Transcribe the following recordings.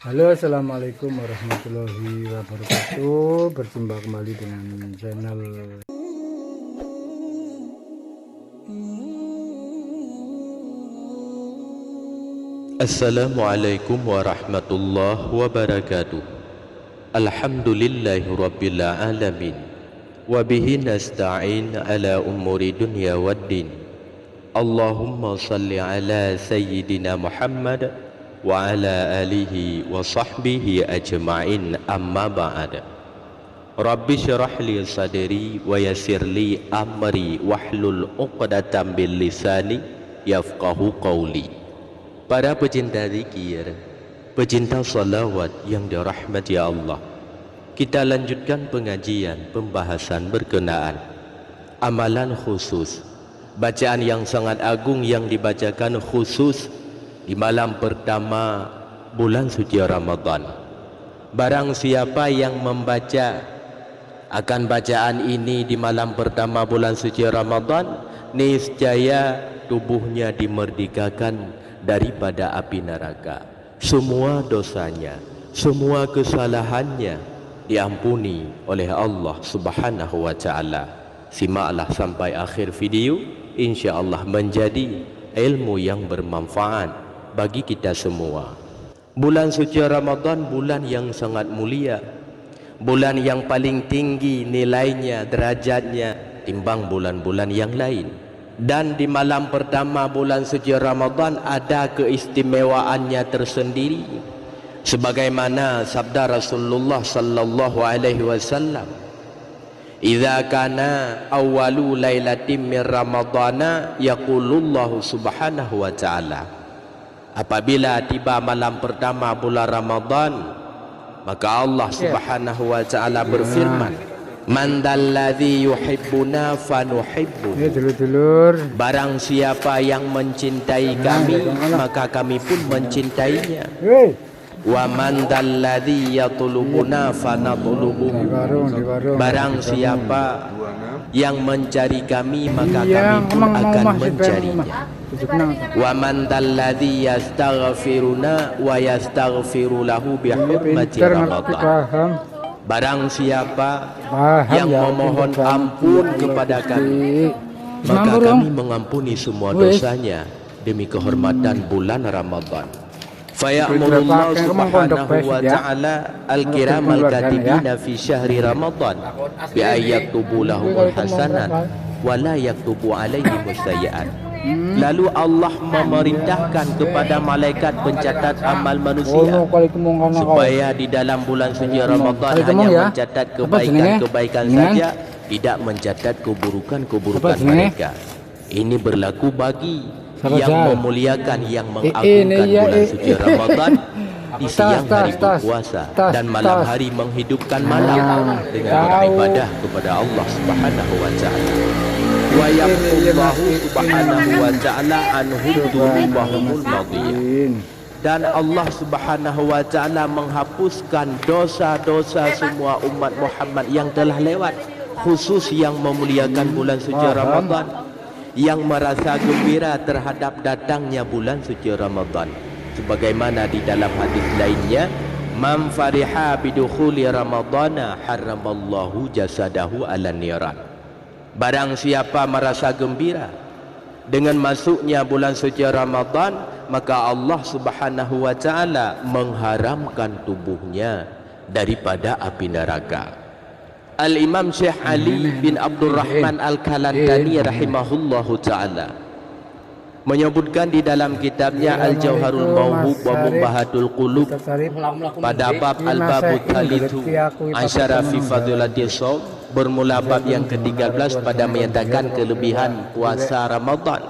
Halo, assalamualaikum warahmatullahi wabarakatuh. Berjumpa kembali dengan channel Assalamualaikum warahmatullahi wabarakatuh. Alhamdulillahi rabbil alamin. Wabihi nasta'in ala umuri dunya waddin. Allahumma salli ala sayyidina Muhammad wa ala alihi wa sahbihi ajma'in, amma ba'd. Rabbi syarah li sadri wa yassir li amri wahlul 'uqdatam bil lisani yafqahu qawli. Para pecinta zikir, pecinta salawat yang dirahmati Allah, kita lanjutkan pengajian pembahasan berkenaan amalan khusus, bacaan yang sangat agung yang dibacakan khusus di malam pertama bulan suci Ramadan. Barang siapa yang membaca akan bacaan ini di malam pertama bulan suci Ramadan, niscaya tubuhnya dimerdekakan daripada api neraka. Semua dosanya, semua kesalahannya diampuni oleh Allah Subhanahu wa taala. Simaklah sampai akhir video, insya-Allah menjadi ilmu yang bermanfaat bagi kita semua. Bulan suci Ramadan bulan yang sangat mulia, bulan yang paling tinggi nilainya, derajatnya timbang bulan-bulan yang lain. Dan di malam pertama bulan suci Ramadan ada keistimewaannya tersendiri, sebagaimana sabda Rasulullah sallallahu alaihi wasallam, "Idza kana awwalu lailatin min Ramadana yaqulullahu subhanahu wa ta'ala." Apabila tiba malam pertama bulan Ramadan, maka Allah Subhanahu wa ta'ala berfirman, "Man dalladzi yuhibbuna fanuhibbu." dulur-dulur. Barang siapa yang mencintai kami, maka kami pun mencintainya. Wa man dalladzi yatlubuna fanatlubuhu. Barang siapa yang mencari kami, maka kami pun akan mencarinya. Wa man dalladzi yastaghfiruna wa yastaghfiru lahu bi hurmati Ramadan. Barang siapa yang memohon ampun kepada kami, maka kami mengampuni semua dosanya demi kehormatan bulan Ramadan. Faya'murullahu subhanahu wa ta'ala al-kiram al-katibina fi syahri Ramadan bi ayyaktubu lahumul hasanat wa la yaktubu alaihim sayyi'at. Lalu Allah memerintahkan kepada malaikat pencatat amal manusia supaya di dalam bulan suci Ramadan hanya mencatat kebaikan-kebaikan saja, tidak mencatat keburukan-keburukan mereka. Ini berlaku bagi yang memuliakan, yang mengagungkan bulan suci Ramadan di siang hari berpuasa dan malam hari menghidupkan malam dengan beribadah kepada Allah Subhanahu wa ta'ala. Wa yaqullahu subhanahu wa ta'ala anhum dzunubahumul madiyah. Dan Allah Subhanahu wa ta'ala menghapuskan dosa-dosa semua umat Muhammad yang telah lewat, khusus yang memuliakan bulan suci Ramadan, yang merasa gembira terhadap datangnya bulan suci Ramadan. Sebagaimana di dalam hadis lainnya, "Man fariha bidukhuli Ramadana haramallahu jasadahu ala niran." Barang siapa merasa gembira dengan masuknya bulan suci Ramadan, maka Allah Subhanahu wa ta'ala mengharamkan tubuhnya daripada api neraka. Al-Imam Syekh Ali bin Abdurrahman Al-Kalantani rahimahullahu ta'ala menyebutkan di dalam kitabnya Al-Jauharul Mawhub wa Mumbahatul Qulub pada bab Al-Babut Thalithu Asyara fi Fadilati Shaum, bermula bab yang ke-13 pada menyatakan kelebihan puasa Ramadan.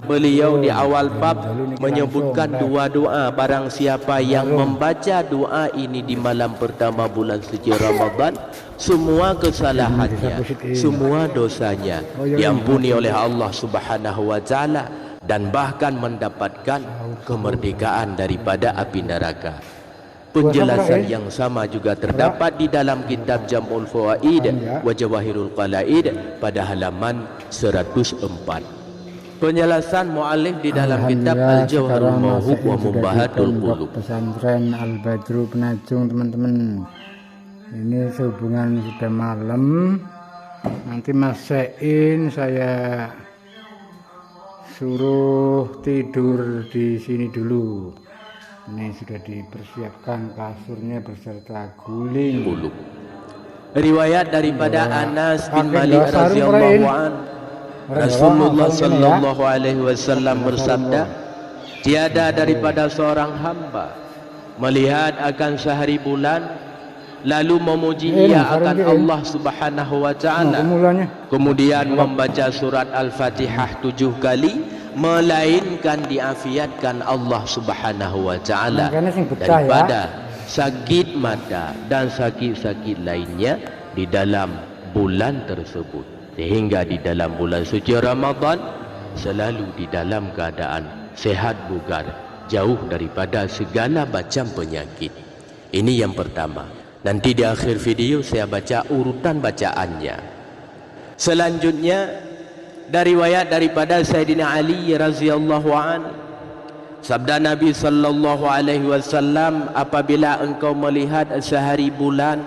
Beliau di awal bab menyebutkan dua doa. Barang siapa yang membaca doa ini di malam pertama bulan suci Ramadan, semua kesalahannya, semua dosanya diampuni oleh Allah Subhanahu wa ta'ala, dan bahkan mendapatkan kemerdekaan daripada api neraka. Penjelasan yang sama juga terdapat di dalam kitab Jam'ul Fawaid wa Jawahirul Qalaid pada halaman 104. Penjelasan mu'alif di dalam kitab Alhamdulillah, Al-Jawharul sekarang Mawhub masih wa sudah di Mubahadul Pondok Qulub. Pesantren Al-Badru Penajung, teman-teman. Ini sehubungan sudah malam, nanti Mas Sein saya suruh tidur di sini dulu. Ini sudah dipersiapkan kasurnya beserta guling. Riwayat daripada Anas bin Pakai Malik sarung, radhiyallahu an, Rasulullah sarung sallallahu alaihi wasallam bersabda, tiada daripada seorang hamba melihat akan sehari bulan lalu memuji ia akan Allah Subhanahu wa taala, kemudian membaca surat Al-Fatihah 7 kali, melainkan diafiatkan Allah Subhanahu wa taala daripada sakit mata dan sakit-sakit lainnya di dalam bulan tersebut. Sehingga di dalam bulan suci Ramadan selalu di dalam keadaan sehat bugar, jauh daripada segala macam penyakit. Ini yang pertama. Nanti di akhir video saya baca urutan bacaannya. Selanjutnya dari riwayat daripada Sayyidina Ali radhiyallahu an, sabda Nabi sallallahu alaihi wasallam, apabila engkau melihat sehari bulan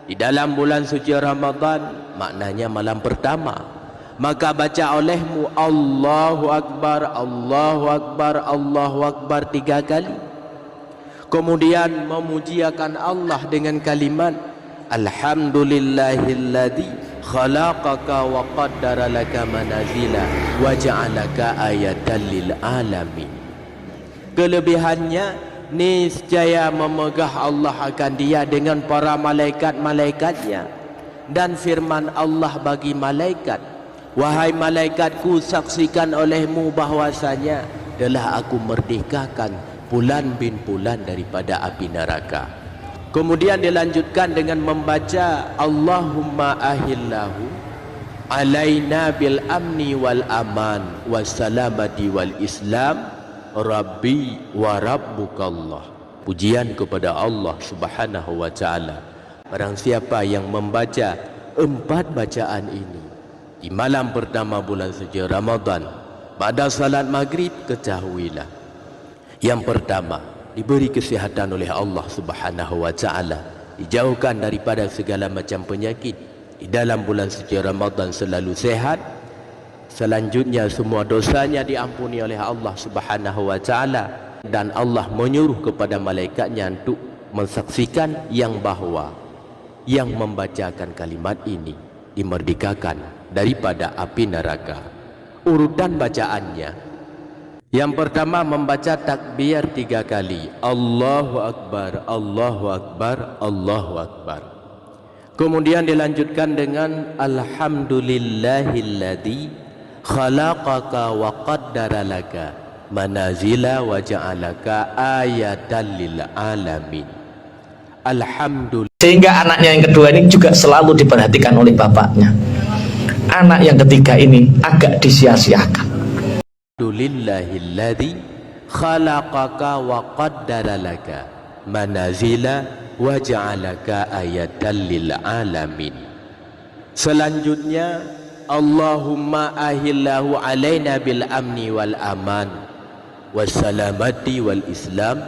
di dalam bulan suci Ramadan, maknanya malam pertama, maka baca olehmu Allahu Akbar, Allahu Akbar, Allahu Akbar 3 kali. Kemudian memuji akan Allah dengan kalimat Alhamdulillahilladzi khalaqaka wa qaddara laka manazila wa ja'alaka ayatan lil alamin. Kelebihannya, niscaya memegah Allah akan dia dengan para malaikat-malaikatnya, dan firman Allah bagi malaikat, wahai malaikatku, saksikan olehmu bahwasanya telah aku merdekakan bulan bin bulan daripada api neraka. Kemudian dilanjutkan dengan membaca Allahumma ahillahu alaina bil amni wal aman wassalamati wal islam Rabbi wa Rabbukallah. Pujian kepada Allah Subhanahu wa taala. Barang siapa yang membaca 4 bacaan ini di malam pertama bulan suci Ramadan pada salat maghrib, ketahuilah, yang pertama, diberi kesihatan oleh Allah Subhanahu wa taala, dijauhkan daripada segala macam penyakit. Di dalam bulan suci Ramadan selalu sehat. Selanjutnya semua dosanya diampuni oleh Allah Subhanahu wa taala, dan Allah menyuruh kepada malaikatnya untuk mensaksikan yang bahwa yang membacakan kalimat ini dimerdekakan daripada api neraka. Urutan bacaannya, yang pertama membaca takbir 3 kali, Allahu Akbar, Allahu Akbar, Allahu Akbar. Kemudian dilanjutkan dengan Alhamdulillahilladzi khalaqaka wa qaddara laka manazila wa ja'alaka ayatan lil alamin. Alhamdulillah. Sehingga anaknya yang kedua ini juga selalu diperhatikan oleh bapaknya. Anak yang ketiga ini agak disia-siakan. Alhamdulillahilladzi khalaqaka wa qaddara laka manazila wa ja'alaka ayatan lil alamin. Selanjutnya Allahumma ahillahu alaina bil amni wal aman wassalamati wal islam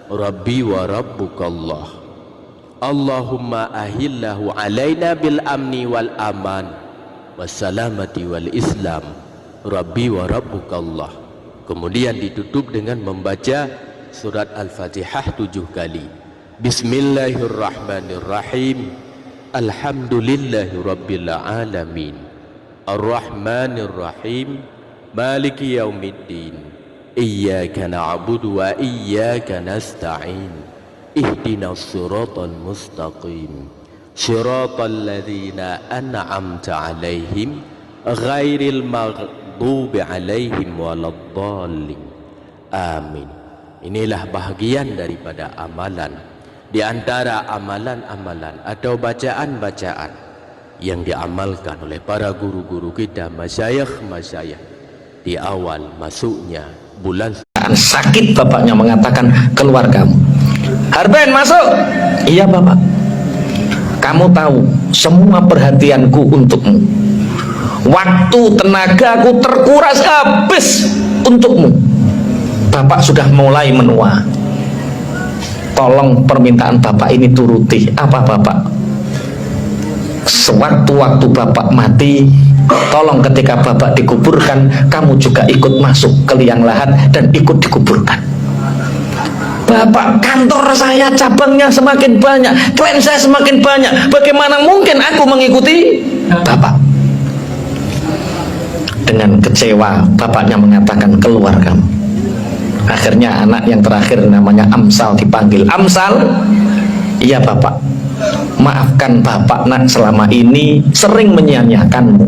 Rabbi wa Rabbukallah. Allahumma ahillahu alaina bil amni wal aman wassalamati wal islam Rabbi wa Rabbukallah. Kemudian ditutup dengan membaca surat Al-Fatihah 7 kali. Bismillahirrahmanirrahim. Alhamdulillahi rabbil alamin. Ar-Rahmanir-Rahim. Maliki yaumiddin. Iyyaka na'budu wa iyyaka nasta'in. Ihdinas siratal mustaqim. Siratal ladzina an'amta 'alaihim ghairil maghdubi 'alaihim waladdallin. Amin. Inilah bahagian daripada amalan, di antara amalan-amalan atau bacaan-bacaan yang diamalkan oleh para guru-guru kita, masyayikh-masyayikh di awal masuknya bulan. Sakit, bapaknya mengatakan, keluar kamu. Harben, masuk. Iya bapak. Kamu tahu semua perhatianku untukmu. waktu tenagaku terkuras habis untukmu. Bapak sudah mulai menua. Tolong permintaan Bapak ini turuti. Apa Bapak? Sewaktu-waktu Bapak mati, tolong ketika Bapak dikuburkan, kamu juga ikut masuk ke liang lahat dan ikut dikuburkan. Bapak, kantor saya cabangnya semakin banyak, klien saya semakin banyak, bagaimana mungkin aku mengikuti Bapak? Dengan kecewa, bapaknya mengatakan, keluar kamu. Akhirnya anak yang terakhir namanya Amsal dipanggil. Amsal, iya Bapak, maafkan Bapak nak, selama ini sering menyia-nyiakanmu.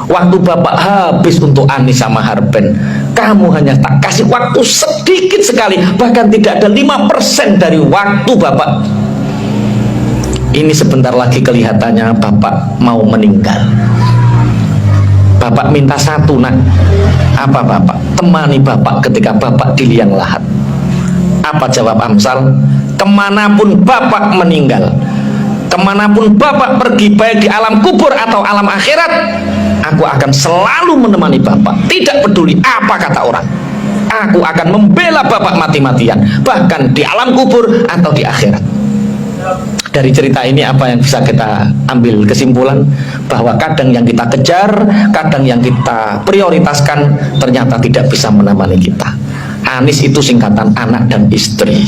Waktu Bapak habis untuk Anis sama Harben, kamu hanya tak kasih waktu sedikit sekali, bahkan tidak ada 5% dari waktu Bapak. Ini sebentar lagi kelihatannya Bapak mau meninggal. Bapak minta satu nak. Apa Bapak? Temani Bapak ketika Bapak di liang lahat. Apa jawab Amsal? Kemanapun Bapak meninggal, kemanapun Bapak pergi, baik di alam kubur atau alam akhirat, aku akan selalu menemani Bapak. Tidak peduli apa kata orang, aku akan membela Bapak mati-matian, bahkan di alam kubur atau di akhirat. Dari cerita ini apa yang bisa kita ambil kesimpulan? Bahwa kadang yang kita kejar, kadang yang kita prioritaskan ternyata tidak bisa menemani kita. Anis itu singkatan anak dan istri.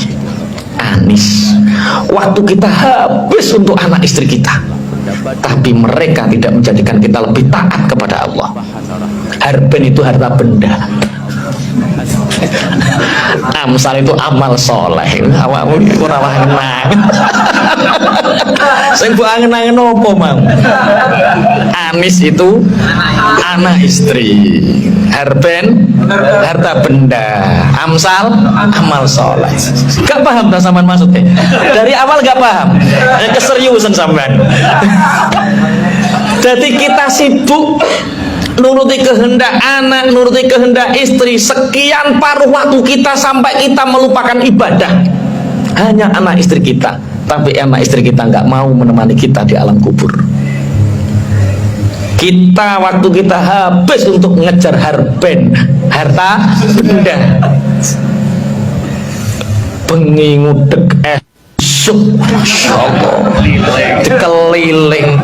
Anis, waktu kita habis untuk anak istri kita, tapi mereka tidak menjadikan kita lebih taat kepada Allah. Harben itu harta benda, Amsal itu amal soleh. Awakmu ora ngenang. Sing mbok angen-angen opo, Mang? Anis itu anak istri, Harben harta benda, Amsal amal soleh. Gak paham tak sampean maksudnya? Dari awal gak paham. Keseriusan sampean. Jadi kita sibuk nuruti kehendak anak, nuruti kehendak istri, sekian paruh waktu kita sampai kita melupakan ibadah. Hanya anak istri kita, tapi anak istri kita nggak mau menemani kita di alam kubur. Kita waktu kita habis untuk ngejar harben, harta benda, bengi ngudeg esuk, Masya Allah, dikeliling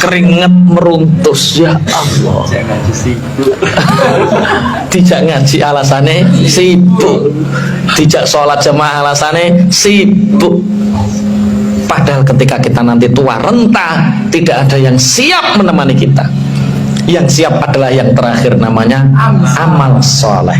keringet meruntus, ya Allah. Tidak ngaji alasannya sibuk, tidak sholat jamaah alasannya sibuk. Padahal ketika kita nanti tua renta, tidak ada yang siap menemani kita. Yang siap adalah yang terakhir, namanya amal soleh.